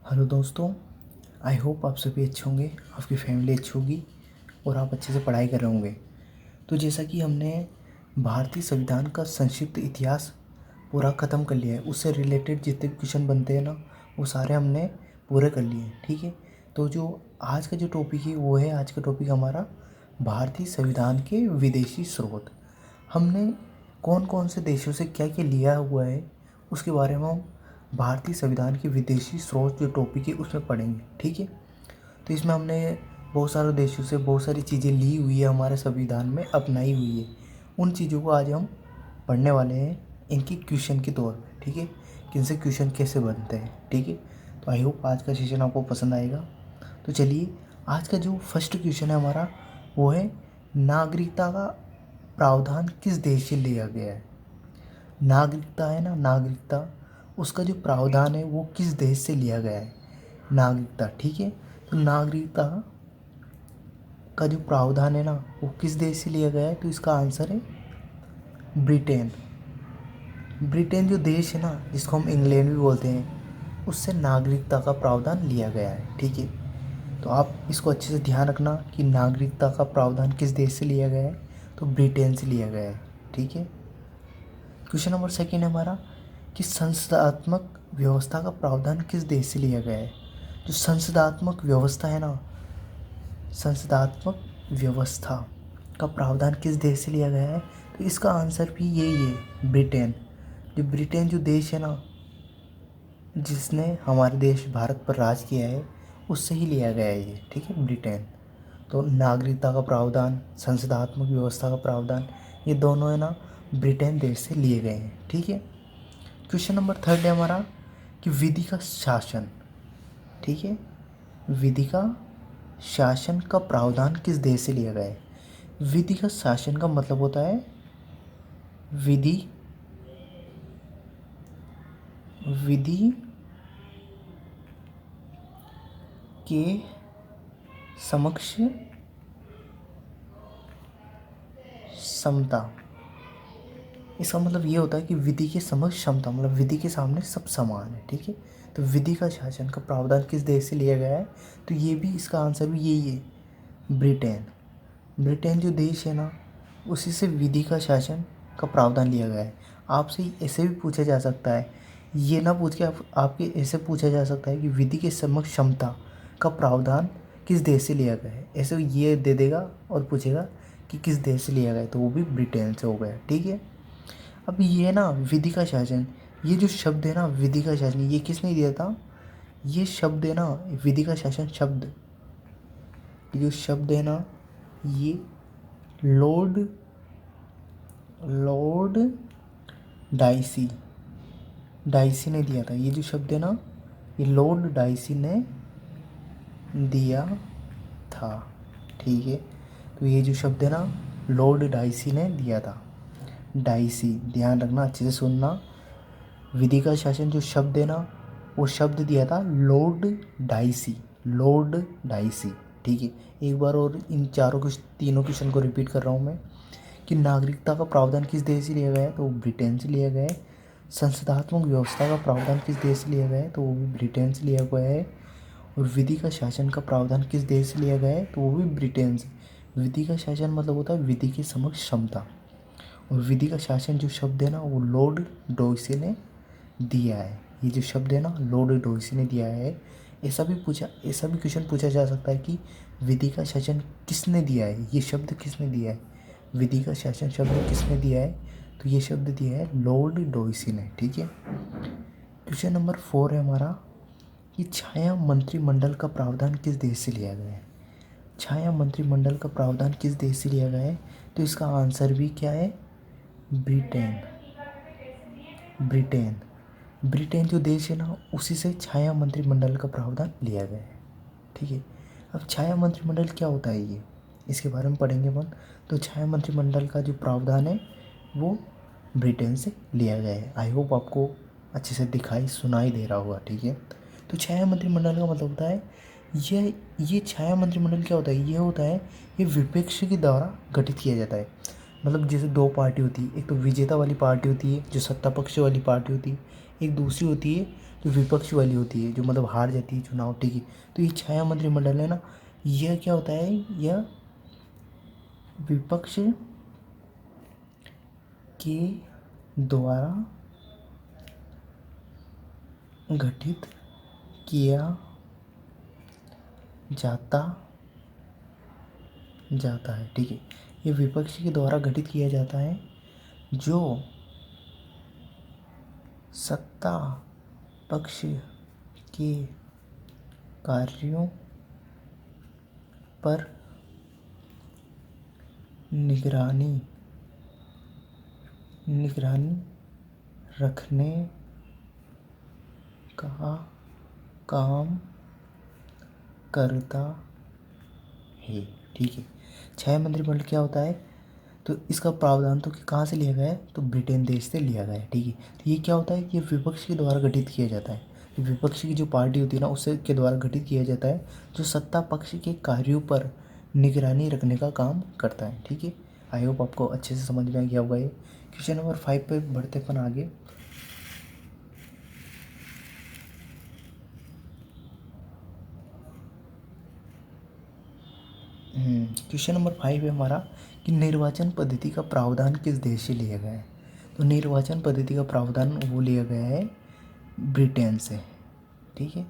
Hello दोस्तों। I hope आप सभी अच्छे होंगे, आपकी फैमिली अच्छी होगी और आप अच्छे से पढ़ाई कर रहे होंगे। तो जैसा कि हमने भारतीय संविधान का संक्षिप्त इतिहास पूरा ख़त्म कर लिया है, उससे रिलेटेड जितने भी क्वेश्चन बनते हैं ना वो सारे हमने पूरे कर लिए हैं। ठीक है, तो जो आज का जो टॉपिक है वो है, आज का टॉपिक हमारा भारतीय संविधान के विदेशी स्रोत। हमने कौन कौन से देशों से क्या क्या लिया हुआ है उसके बारे में हम भारतीय संविधान के विदेशी स्रोत जो टॉपिक है उसमें पढ़ेंगे। ठीक है, तो इसमें हमने बहुत सारे देशों से बहुत सारी चीज़ें ली हुई है, हमारे संविधान में अपनाई हुई है। उन चीज़ों को आज हम पढ़ने वाले हैं इनकी क्वेश्चन के तौर पे। ठीक है, कि इनसे क्वेश्चन कैसे बनते हैं। ठीक है, तो आई होप आज का सेशन आपको पसंद आएगा। तो चलिए, आज का जो फर्स्ट क्वेश्चन है हमारा वो है, नागरिकता का प्रावधान किस देश से लिया गया है। नागरिकता है ना, नागरिकता, उसका जो प्रावधान है वो किस देश से लिया गया है, नागरिकता। ठीक है, तो नागरिकता का जो प्रावधान है ना वो किस देश से लिया गया है, तो इसका आंसर है ब्रिटेन। ब्रिटेन जो देश है ना, जिसको हम इंग्लैंड भी बोलते हैं, उससे नागरिकता का प्रावधान लिया गया है। ठीक है, तो आप इसको अच्छे से ध्यान रखना कि नागरिकता का प्रावधान किस देश से लिया गया है, तो ब्रिटेन से लिया गया है। ठीक है, क्वेश्चन नंबर सेकेंड है हमारा कि संसदात्मक व्यवस्था का प्रावधान किस देश से लिया गया है। जो संसदात्मक व्यवस्था है ना, संसदात्मक व्यवस्था का प्रावधान किस देश से लिया गया है, तो इसका आंसर भी यही है, ब्रिटेन। जो ब्रिटेन जो देश है ना, जिसने हमारे देश भारत पर राज किया है, उससे ही लिया गया है ये। ठीक है, ब्रिटेन। तो नागरिकता का प्रावधान, संसदात्मक व्यवस्था का प्रावधान, ये दोनों है ना ब्रिटेन देश से लिए गए हैं। ठीक है, क्वेश्चन नंबर थर्ड है हमारा कि विधि का शासन। ठीक है, विधि का शासन का प्रावधान किस देश से लिया गया है। विधि का शासन का मतलब होता है विधि विधि के समक्ष समता। इसका मतलब ये होता है कि विधि के समक्ष क्षमता, मतलब विधि के सामने सब समान है। ठीक है, तो विधि का शासन का प्रावधान किस देश से लिया गया है, तो ये भी, इसका आंसर भी यही है, ब्रिटेन। ब्रिटेन जो देश है ना, उसी से विधि का शासन का प्रावधान लिया गया है। आपसे ऐसे भी पूछा जा सकता है, ये ना पूछ के आपके ऐसे पूछा जा सकता है कि विधि के समक्ष क्षमता का प्रावधान किस देश से लिया गया है, ऐसे ये दे देगा और पूछेगा कि किस देश से लिया गया है, तो वो भी ब्रिटेन से हो गया। ठीक है, अब ये ना विधि का शासन, ये जो शब्द है ना विधि का शासन, ये किसने दिया था, ये शब्द है ना विधि का शासन शब्द, ये जो शब्द है ना, ये लॉर्ड लॉर्ड डाइसी डाइसी ने दिया था। ये जो शब्द है ना, ये लॉर्ड डाइसी ने दिया था। ठीक है, तो ये जो शब्द है ना लॉर्ड डाइसी ने दिया था। डाइसी, ध्यान रखना, अच्छे से सुनना। विधि का शासन जो शब्द है ना, वो शब्द दिया था लॉर्ड डाइसी, लॉर्ड डाइसी। ठीक है, एक बार और इन तीनों क्वेश्चन को रिपीट कर रहा हूँ मैं, कि नागरिकता का प्रावधान किस देश से लिया गया है, तो वो ब्रिटेन से लिया गया है। संसदात्मक व्यवस्था का प्रावधान किस देश से लिया गया है, तो वो भी ब्रिटेन से लिया गया है। और विधि का शासन का प्रावधान किस देश से लिया गया है, तो वो भी ब्रिटेन से। विधि का शासन मतलब होता है विधि के समक्ष क्षमता, और विधि का शासन जो शब्द है ना वो लॉर्ड डाइसी ने दिया है। ये जो शब्द है ना लॉर्ड डाइसी ने दिया है। ऐसा भी क्वेश्चन पूछा जा सकता है कि विधि का शासन किसने दिया है, ये शब्द किसने दिया है, विधि का शासन शब्द किसने दिया है, तो ये शब्द दिया है लॉर्ड डाइसी ने। ठीक है, क्वेश्चन नंबर 4 है हमारा कि छाया मंत्रिमंडल का प्रावधान किस देश से लिया गया है। छाया मंत्रिमंडल का प्रावधान किस देश से लिया गया है, तो इसका आंसर भी क्या है, ब्रिटेन। ब्रिटेन ब्रिटेन जो देश है ना, उसी से छाया मंत्रिमंडल का प्रावधान लिया गया है। ठीक है, अब छाया मंत्रिमंडल क्या होता है, ये इसके बारे में पढ़ेंगे अपन। तो छाया मंत्रिमंडल का जो प्रावधान है वो ब्रिटेन से लिया गया है। आई होप आपको अच्छे से सुनाई दे रहा होगा। ठीक है, तो छाया मंत्रिमंडल का मतलब होता है, ये छाया मंत्रिमंडल क्या होता है, ये होता है, ये विपक्ष के द्वारा गठित किया जाता है। मतलब जैसे दो पार्टी होती है, एक तो विजेता वाली पार्टी होती है जो सत्ता पक्ष वाली पार्टी होती है, एक दूसरी होती है जो विपक्ष वाली होती है, जो मतलब हार जाती है चुनाव, ठीक है। तो ये छाया मंत्रिमंडल है ना, यह क्या होता है, यह विपक्ष के द्वारा गठित किया जाता जाता है, ठीक है। ये विपक्ष के द्वारा गठित किया जाता है जो सत्ता पक्ष के कार्यों पर निगरानी रखने का काम करता है, ठीक है। छह मंत्रिमंडल क्या होता है, तो इसका प्रावधान तो कहाँ से लिया गया है, तो ब्रिटेन देश से लिया गया है, ठीक है। तो ये क्या होता है, ये विपक्ष के द्वारा गठित किया जाता है। तो विपक्ष की जो पार्टी होती है ना, उससे के द्वारा गठित किया जाता है, जो सत्ता पक्ष के कार्यों पर निगरानी रखने का काम करता है, ठीक है। आई होप आपको अच्छे से समझ में आ गया होगा ये। क्वेश्चन नंबर 5 पे बढ़ते अपन आगे। क्वेश्चन नंबर 5 है हमारा कि निर्वाचन पद्धति का प्रावधान किस देश से लिया गया है। तो निर्वाचन पद्धति का प्रावधान वो लिया गया है ब्रिटेन से, ठीक है।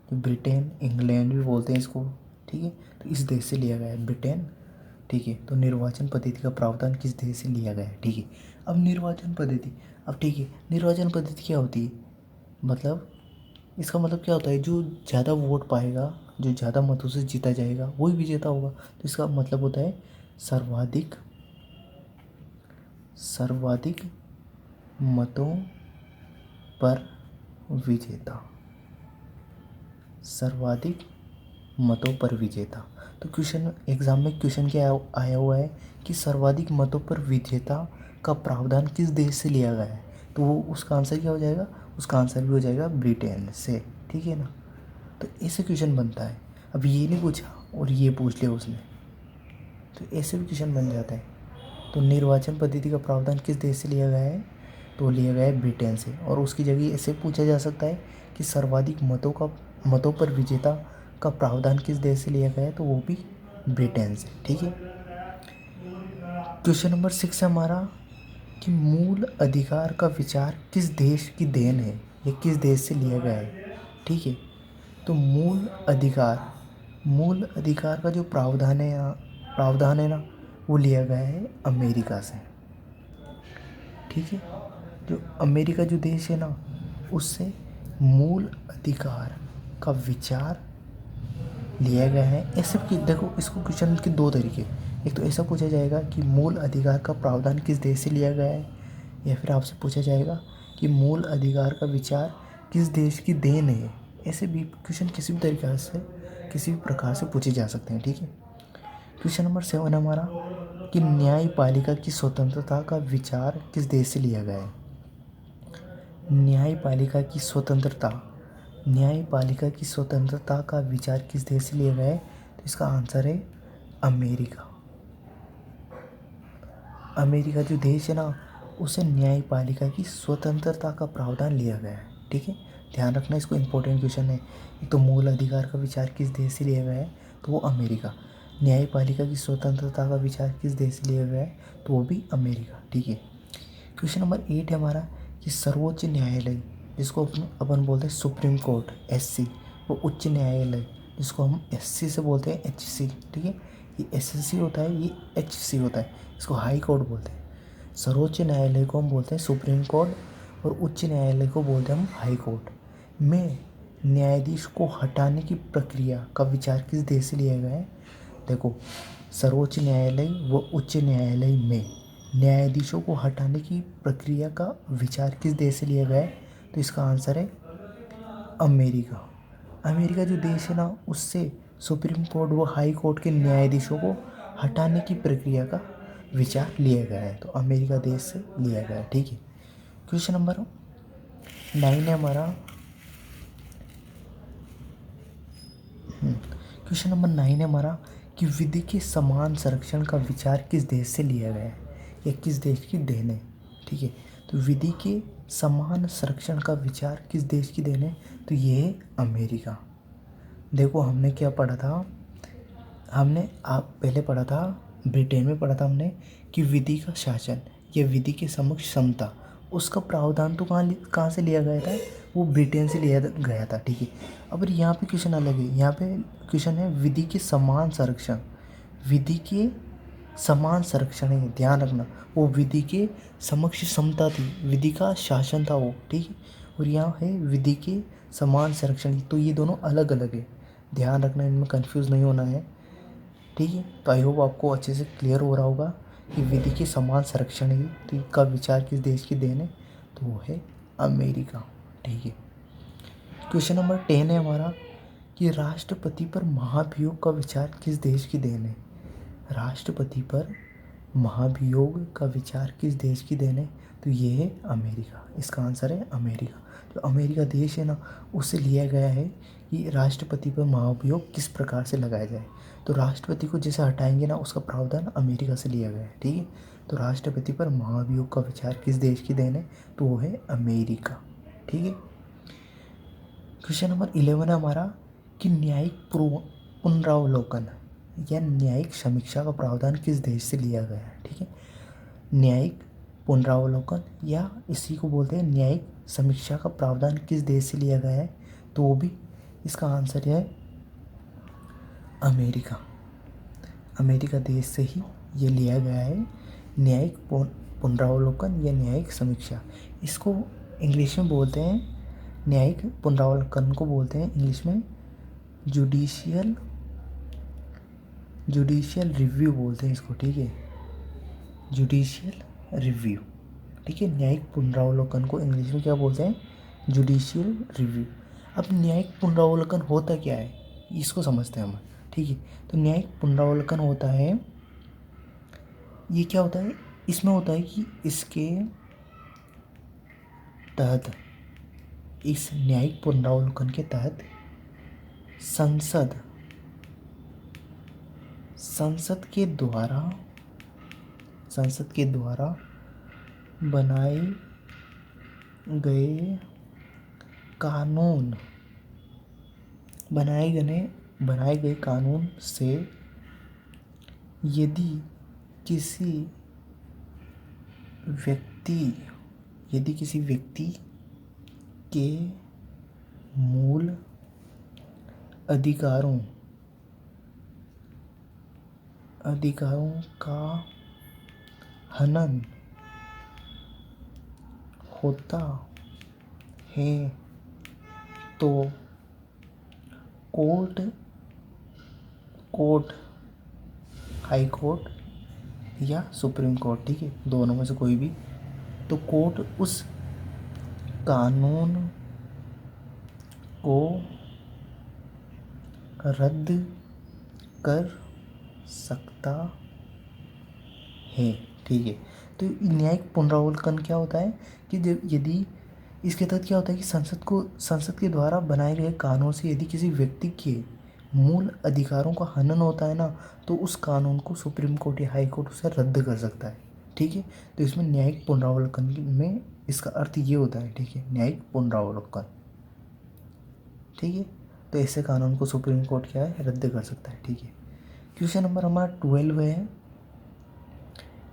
तो ब्रिटेन, इंग्लैंड भी बोलते हैं इसको, ठीक है। तो इस देश से लिया गया है ब्रिटेन, ठीक है। तो निर्वाचन पद्धति का प्रावधान किस देश से लिया गया है, ठीक है। अब निर्वाचन पद्धति, अब ठीक है, निर्वाचन पद्धति क्या होती है, मतलब इसका मतलब क्या होता है, जो ज़्यादा वोट पाएगा, जो ज़्यादा मतों से जीता जाएगा वही विजेता होगा। तो इसका मतलब होता है सर्वाधिक मतों पर विजेता, सर्वाधिक मतों पर विजेता। तो क्वेश्चन एग्जाम में क्वेश्चन क्या आया हुआ है कि सर्वाधिक मतों पर विजेता का प्रावधान किस देश से लिया गया है। तो वो उसका आंसर क्या हो जाएगा, उसका आंसर भी हो जाएगा ब्रिटेन से, ठीक है ना। तो ऐसे क्वेश्चन बनता है। अब ये नहीं पूछा और ये पूछ लिया उसने, तो ऐसे भी क्वेश्चन बन जाता है। तो निर्वाचन पद्धति का प्रावधान किस देश से लिया गया है, तो लिया गया है ब्रिटेन से। और उसकी जगह ऐसे पूछा जा सकता है कि सर्वाधिक मतों पर विजेता का प्रावधान किस देश से लिया गया है, तो वो भी ब्रिटेन से, ठीक है। क्वेश्चन नंबर 6 है हमारा कि मूल अधिकार का विचार किस देश की देन है, या किस देश से लिया गया है, ठीक है। तो मूल अधिकार का जो प्रावधान है ना, वो लिया गया है अमेरिका से, ठीक है। जो अमेरिका जो देश है ना, उससे मूल अधिकार का विचार लिया गया है। ऐसे कि देखो, इसको क्वेश्चन के दो तरीके, एक तो ऐसा पूछा जाएगा कि मूल अधिकार का प्रावधान किस देश से लिया गया है, या फिर आपसे पूछा जाएगा कि मूल अधिकार का विचार किस देश की देन है। ऐसे भी क्वेश्चन किसी भी तरीके से, किसी भी प्रकार से पूछे जा सकते हैं, ठीक है। क्वेश्चन नंबर 7 हमारा कि न्यायपालिका की स्वतंत्रता का विचार किस देश से लिया गया है। न्यायपालिका की स्वतंत्रता का विचार किस देश से लिया गया है, तो इसका आंसर है अमेरिका। अमेरिका जो देश है ना, उसे न्यायपालिका की स्वतंत्रता का प्रावधान लिया गया है, ठीक है। ध्यान रखना, इसको इम्पोर्टेंट क्वेश्चन है। एक तो मूल अधिकार का विचार किस देश से लिया गया है, तो वो अमेरिका। न्यायपालिका की स्वतंत्रता का विचार किस देश से लिया गया है, तो वो भी अमेरिका, ठीक है। क्वेश्चन नंबर 8 है हमारा कि सर्वोच्च न्यायालय, जिसको अपन बोलते हैं सुप्रीम कोर्ट, SC, वो उच्च न्यायालय जिसको हम SC से बोलते हैं HC, ठीक है। ये SC होता है, ये HC होता है, इसको हाई कोर्ट बोलते हैं। सर्वोच्च न्यायालय को हम बोलते हैं सुप्रीम कोर्ट, और उच्च न्यायालय को बोलते हैं हम हाई कोर्ट। में न्यायाधीश को हटाने की प्रक्रिया का विचार किस देश से लिया गया है। देखो, सर्वोच्च न्यायालय व उच्च न्यायालय में न्यायाधीशों को हटाने की प्रक्रिया का विचार किस देश से लिया गया है, तो इसका आंसर है अमेरिका। अमेरिका जो देश है ना, उससे सुप्रीम कोर्ट व हाई कोर्ट के न्यायाधीशों को हटाने की प्रक्रिया का विचार लिया गया है, तो अमेरिका देश से लिया गया है, ठीक है। क्वेश्चन नंबर 9 है हमारा, क्वेश्चन नंबर 9 है हमारा कि विधि के समान संरक्षण का विचार किस देश से लिया गया है, या किस देश की देन है, ठीक है। तो विधि के समान संरक्षण का विचार किस देश की देन है? तो ये है अमेरिका। देखो हमने क्या पढ़ा था, हमने आप पहले पढ़ा था, ब्रिटेन में पढ़ा था हमने कि विधि का शासन या विधि के समक्ष समता, उसका प्रावधान तो कहाँ से लिया गया था? वो ब्रिटेन से लिया गया था। ठीक है, अब यहाँ पे क्वेश्चन अलग है। यहाँ पे क्वेश्चन है विधि के समान संरक्षण, विधि के समान संरक्षण है, ध्यान रखना। वो विधि के समक्ष समता थी, विधि का शासन था वो। ठीक है, और यहाँ है विधि के समान संरक्षण, तो ये दोनों अलग अलग है, ध्यान रखना, इनमें कंफ्यूज नहीं होना है। ठीक है, तो आई होप आपको अच्छे से क्लियर हो रहा होगा कि विधि के समान संरक्षण ही तो इसका विचार किस देश की देन है? तो वो है अमेरिका। ठीक है, क्वेश्चन नंबर 10 है हमारा कि राष्ट्रपति पर महाभियोग का विचार किस देश की देन है? राष्ट्रपति पर महाभियोग का विचार किस देश की देन है? तो ये है अमेरिका। इसका आंसर है अमेरिका। जो अमेरिका देश है ना, उससे लिया गया है कि राष्ट्रपति पर महाभियोग किस प्रकार से लगाया जाए। तो राष्ट्रपति को जैसे हटाएंगे ना, उसका प्रावधान अमेरिका से लिया गया है। ठीक है, तो राष्ट्रपति पर महाभियोग का विचार किस देश की देन है? तो वो है अमेरिका। ठीक है, क्वेश्चन नंबर 11 है हमारा कि न्यायिक पुनरावलोकन या न्यायिक समीक्षा का प्रावधान किस देश से लिया गया है? ठीक है, न्यायिक पुनरावलोकन या इसी को बोलते हैं न्यायिक समीक्षा का प्रावधान किस देश से लिया गया है? तो वो भी इसका आंसर है अमेरिका। अमेरिका देश से ही ये लिया गया है न्यायिक पुनरावलोकन या न्यायिक समीक्षा। इसको इंग्लिश में बोलते हैं, न्यायिक पुनरावलोकन को बोलते हैं इंग्लिश में जुडिशियल रिव्यू बोलते हैं इसको। ठीक है, जुडिशियल रिव्यू। ठीक है, न्यायिक पुनरावलोकन को इंग्लिश में क्या बोलते हैं? Judicial review. अब न्यायिक पुनरावलोकन होता क्या है, इसको समझते हैं हम। ठीक है, तो न्यायिक पुनरावलोकन होता है, ये क्या होता है? इसमें होता है कि इसके तहत, इस न्यायिक पुनरावलोकन के तहत संसद के द्वारा बनाए गए कानून से यदि किसी व्यक्ति के मूल अधिकारों का हनन होता है तो हाई कोर्ट या सुप्रीम कोर्ट, ठीक है, दोनों में से कोई भी, तो कोर्ट उस कानून को रद्द कर सकता है। ठीक है, तो न्यायिक पुनरावलोकन क्या होता है कि यदि इसके तहत क्या होता है कि संसद के द्वारा बनाए गए कानून से यदि किसी व्यक्ति के मूल अधिकारों का हनन होता है ना, तो उस कानून को सुप्रीम कोर्ट या हाई कोर्ट उसे रद्द कर सकता है। ठीक है, तो इसमें न्यायिक पुनरावलोकन में इसका अर्थ ये होता है। ठीक है, न्यायिक पुनरावलोकन। ठीक है, तो ऐसे कानून को सुप्रीम कोर्ट क्या है, रद्द कर सकता है। ठीक है, क्वेश्चन नंबर हमारा 12 है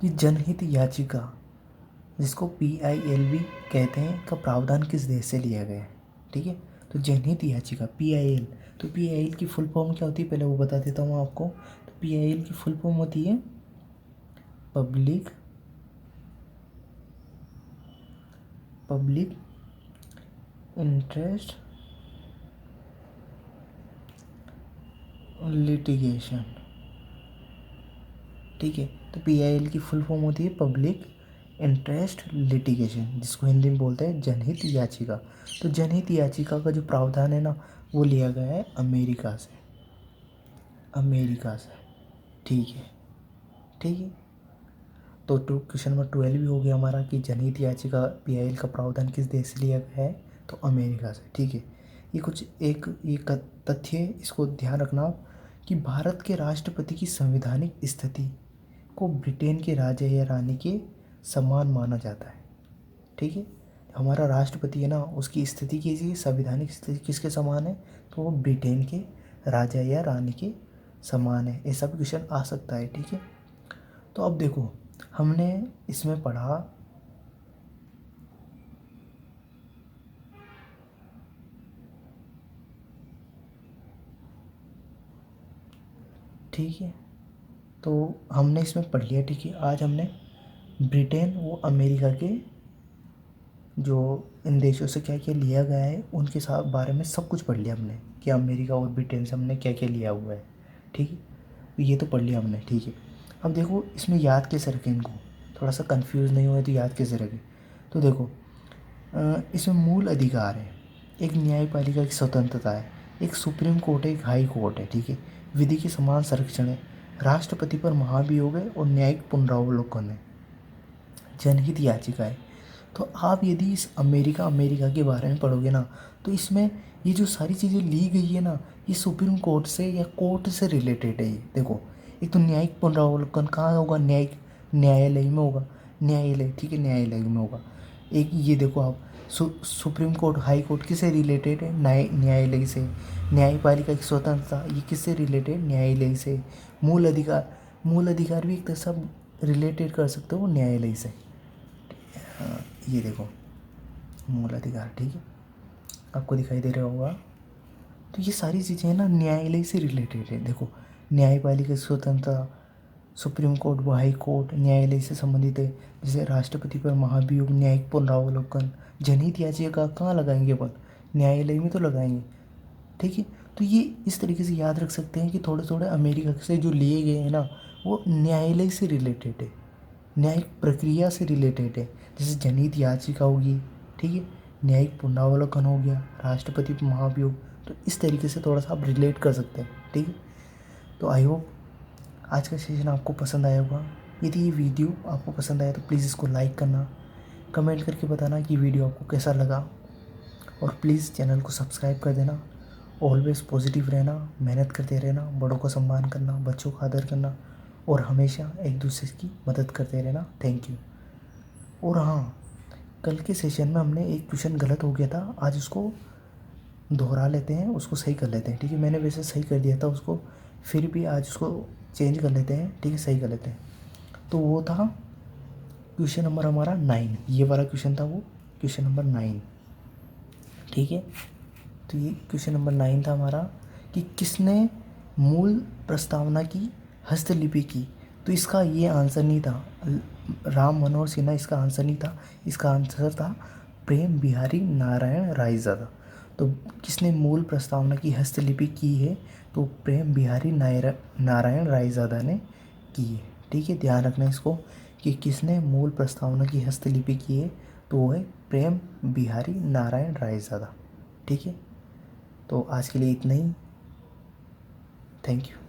कि जनहित याचिका, जिसको PIL भी कहते हैं, का प्रावधान किस देश से लिया गया है? ठीक है, तो जनहित याचिका PIL, तो PIL की फुल फॉर्म क्या होती है, पहले वो बता देता हूँ आपको। तो PIL की फुल फॉर्म होती है पब्लिक इंटरेस्ट लिटिगेशन। ठीक है, तो PIL की फुल फॉर्म होती है पब्लिक इंटरेस्ट लिटिगेशन, जिसको हिंदी में बोलते हैं जनहित याचिका। तो जनहित याचिका का जो प्रावधान है ना, वो लिया गया है अमेरिका से। ठीक है, तो क्वेश्चन नंबर 12 भी हो गया हमारा कि जनहित याचिका PIL का प्रावधान किस देश से लिया गया है? तो अमेरिका से। ठीक है, ये कुछ एक तथ्य है, इसको ध्यान रखना कि भारत के राष्ट्रपति की संवैधानिक स्थिति को ब्रिटेन के राजा या रानी के समान माना जाता है। ठीक है। हमारा राष्ट्रपति है ना, उसकी स्थिति कीजिए, संवैधानिक स्थिति किसके समान है, तो वो ब्रिटेन के राजा या रानी के समान है। ऐसा भी क्वेश्चन आ सकता है, ठीक है। तो अब देखो, हमने इसमें पढ़ा ठीक है, तो हमने इसमें पढ़ लिया, ठीक है। आज हमने ब्रिटेन वो अमेरिका के जो इन देशों से क्या क्या लिया गया है उनके साथ बारे में सब कुछ पढ़ लिया हमने, कि अमेरिका और ब्रिटेन से हमने क्या क्या लिया हुआ है, ठीक है। तो ये तो पढ़ लिया हमने, ठीक है। अब देखो इसमें याद कैसे रखें इनको, थोड़ा सा कंफ्यूज नहीं हुआ तो याद कैसे रखें। तो देखो इसमें मूल अधिकार है, एक न्यायपालिका की स्वतंत्रता है, एक सुप्रीम कोर्ट है, एक हाई कोर्ट है, ठीक है। विधि के समान संरक्षण है, राष्ट्रपति पर महाभियोग है और न्यायिक पुनरावलोकन है, जनहित याचिका है। तो आप यदि इस अमेरिका के बारे में पढ़ोगे ना, तो इसमें ये जो सारी चीज़ें ली गई है ना, ये सुप्रीम कोर्ट से या कोर्ट से रिलेटेड है। ये देखो, एक तो न्यायिक पुनरावलोकन कहाँ होगा, न्यायालय में होगा, न्यायालय, ठीक है, न्यायालय में होगा। एक ये देखो आप, सुप्रीम कोर्ट हाई कोर्ट किससे रिलेटेड है, न्यायालय से। न्यायपालिका की स्वतंत्रता ये किससे रिलेटेड, न्यायालय से। मूल अधिकार भी एक तरह से आप रिलेटेड कर सकते हो न्यायालय से। हाँ, ये देखो मूल अधिकार, ठीक है, आपको दिखाई दे रहा होगा। तो ये सारी चीज़ें ना न्यायालय से रिलेटेड है। देखो, न्यायपालिका की स्वतंत्रता, सुप्रीम कोर्ट व हाई कोर्ट न्यायालय से संबंधित है। जैसे राष्ट्रपति पर महाभियोग, न्यायिक पुनरावलोकन, जनहित याचिका कहाँ लगाएंगे अपन, न्यायालय में तो लगाएंगे, ठीक है। तो ये इस तरीके से याद रख सकते हैं कि थोड़े थोड़े अमेरिका से जो लिए गए हैं ना, वो न्यायालय से रिलेटेड है, न्यायिक प्रक्रिया से रिलेटेड है। जैसे जनहित याचिका होगी, ठीक है, न्यायिक पुनरावलोकन हो गया, राष्ट्रपति पर महाभियोग। तो इस तरीके से थोड़ा सा आप रिलेट कर सकते हैं, ठीक है। तो आई होप आज का सेशन आपको पसंद आया होगा। यदि ये वीडियो आपको पसंद आया तो प्लीज़ इसको लाइक करना, कमेंट करके बताना कि वीडियो आपको कैसा लगा, और प्लीज़ चैनल को सब्सक्राइब कर देना। ऑलवेज पॉजिटिव रहना, मेहनत करते रहना, बड़ों का सम्मान करना, बच्चों का आदर करना, और हमेशा एक दूसरे की मदद करते रहना। Thank you. और हाँ, कल के सेशन में हमने एक क्वेश्चन गलत हो गया था, आज उसको दोहरा लेते हैं, उसको सही कर लेते हैं, ठीक है। मैंने वैसे सही कर दिया था उसको, फिर भी आज उसको चेंज कर लेते हैं, ठीक है, सही कर लेते हैं। तो वो था क्वेश्चन नंबर हमारा 9, ये वाला क्वेश्चन था वो क्वेश्चन नंबर 9, ठीक है। तो ये क्वेश्चन नंबर 9 था हमारा, कि किसने मूल प्रस्तावना की हस्तलिपि की। तो इसका ये आंसर नहीं था, राम मनोहर सिन्हा इसका आंसर नहीं था, इसका आंसर था प्रेम बिहारी नारायण रायज़ादा। तो किसने मूल प्रस्तावना की हस्तलिपि की है, तो प्रेम बिहारी नारायण रायज़ादा ने की है, ठीक है। ध्यान रखना इसको, कि किसने मूल प्रस्तावना की हस्तलिपि की है, तो वो है प्रेम बिहारी नारायण रायज़ादा, ठीक है। तो आज के लिए इतना ही, थैंक यू।